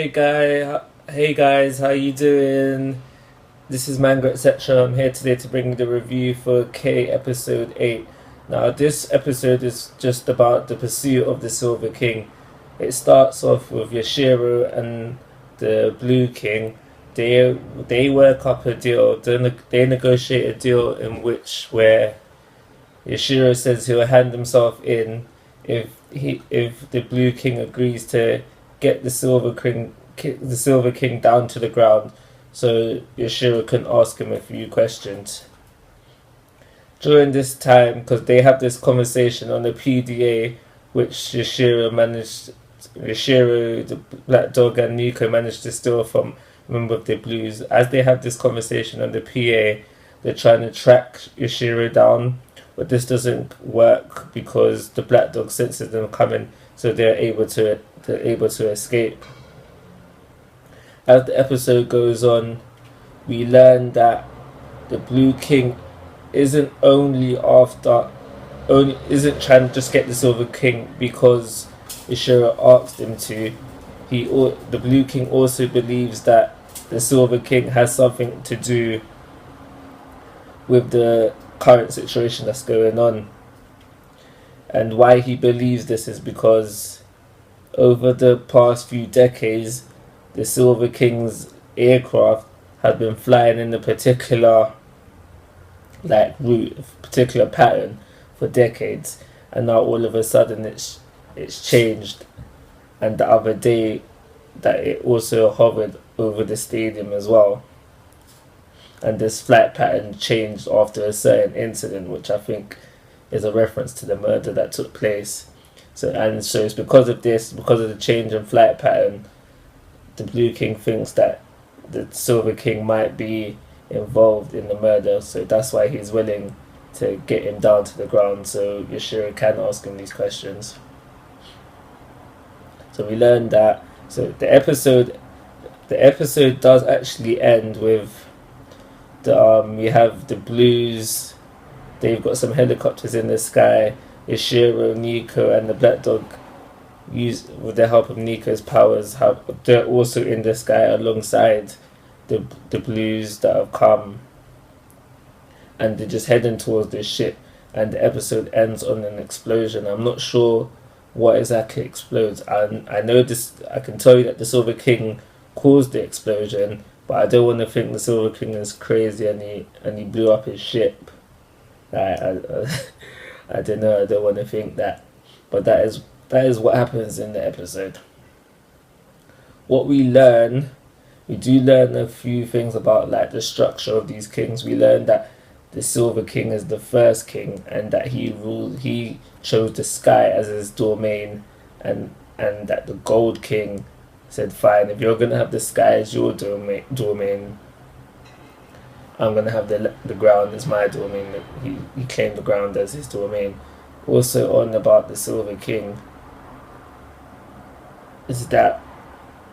Hey guys, how you doing? This is Mango etc. I'm here today to bring the review for K episode 8. Now this episode is just about the pursuit of the Silver King. It starts off with Yashiro and the Blue King. They work up a deal. They negotiate a deal in which where Yashiro says he'll hand himself in if the Blue King agrees to get the Silver King down to the ground, so Yashiro can ask him a few questions. During this time, because they have this conversation on the PDA, which Yashiro, the Black Dog, and Nico managed to steal from a member of the Blues. As they have this conversation on the PA, they're trying to track Yashiro down, but this doesn't work because the Black Dog senses them coming, so they're able to escape. As the episode goes on, we learn that the Blue King isn't trying to just get the Silver King because Ishiro asked him to. The Blue King also believes that the Silver King has something to do with the current situation that's going on. And why he believes this is because over the past few decades, the Silver King's aircraft have been flying in a particular route, particular pattern for decades, and now all of a sudden it's changed. And the other day that it also hovered over the stadium as well, and this flight pattern changed after a certain incident, which I think is a reference to the murder that took place. So it's because of the change in flight pattern, the Blue King thinks that the Silver King might be involved in the murder, so that's why he's willing to get him down to the ground so Yashiro can ask him these questions. So we learned that. So the episode does actually end with we have the Blues. They've got some helicopters in the sky. Yashiro, Nico, and the Black Dog, with the help of Nico's powers, they're also in the sky alongside the Blues that have come, and they're just heading towards this ship. And the episode ends on an explosion. I'm not sure what exactly explodes. I know this. I can tell you that the Silver King caused the explosion, but I don't want to think the Silver King is crazy and he blew up his ship. I don't know. I don't want to think that, but that is what happens in the episode. What we do learn a few things about the structure of these kings. We learn that the Silver King is the first king, and that he chose the sky as his domain, and that the Gold King said, fine, if you're gonna have the sky as your domain, I'm gonna have the ground as my domain. He claimed the ground as his domain. Also on about the Silver King is that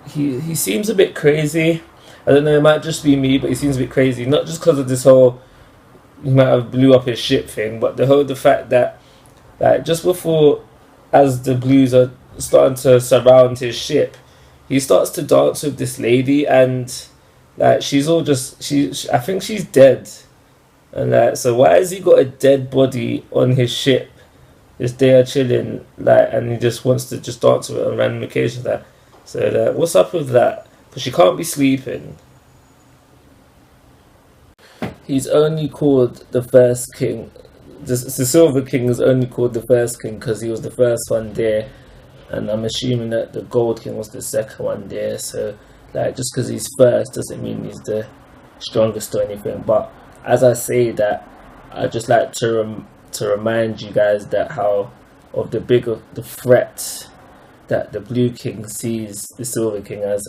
he seems a bit crazy. I don't know, it might just be me, but he seems a bit crazy. Not just because of this whole he might have blew up his ship thing, but the fact that just before, as the Blues are starting to surround his ship, he starts to dance with this lady, and she's all I think she's dead, and so why has he got a dead body on his ship? Just there chilling, and he just wants to just dance with it on random occasions. So what's up with that? Because she can't be sleeping. He's only called the first king. The Silver King is only called the first king because he was the first one there, and I'm assuming that the Gold King was the second one there. So just because he's first doesn't mean he's the strongest or anything. But as I say that, I just like to remind you guys that the threat that the Blue King sees the Silver King as,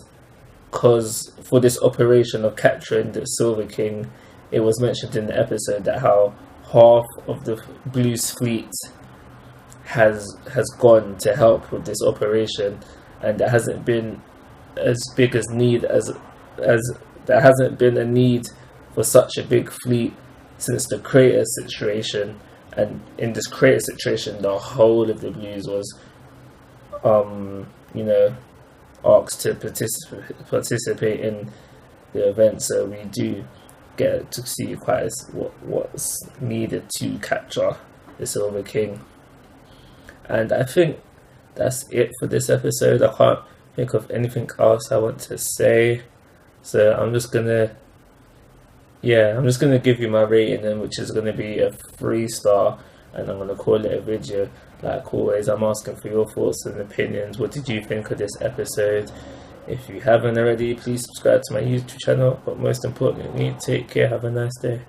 because for this operation of capturing the Silver King, it was mentioned in the episode that how half of the Blues fleet has gone to help with this operation, and there hasn't been as big as need as there hasn't been a need for such a big fleet since the crater situation. And in this crater situation, the whole of the Blues was asked to participate in the event, so we do get to see quite what's needed to capture the Silver King. And I think that's it for this episode. I can't think of anything else I want to say, so I'm just gonna give you my rating then, which is gonna be a 3-star, and I'm gonna call it a video. Like always, I'm asking for your thoughts and opinions. What did you think of this episode? If you haven't already, please subscribe to my YouTube channel, but most importantly, take care, have a nice day.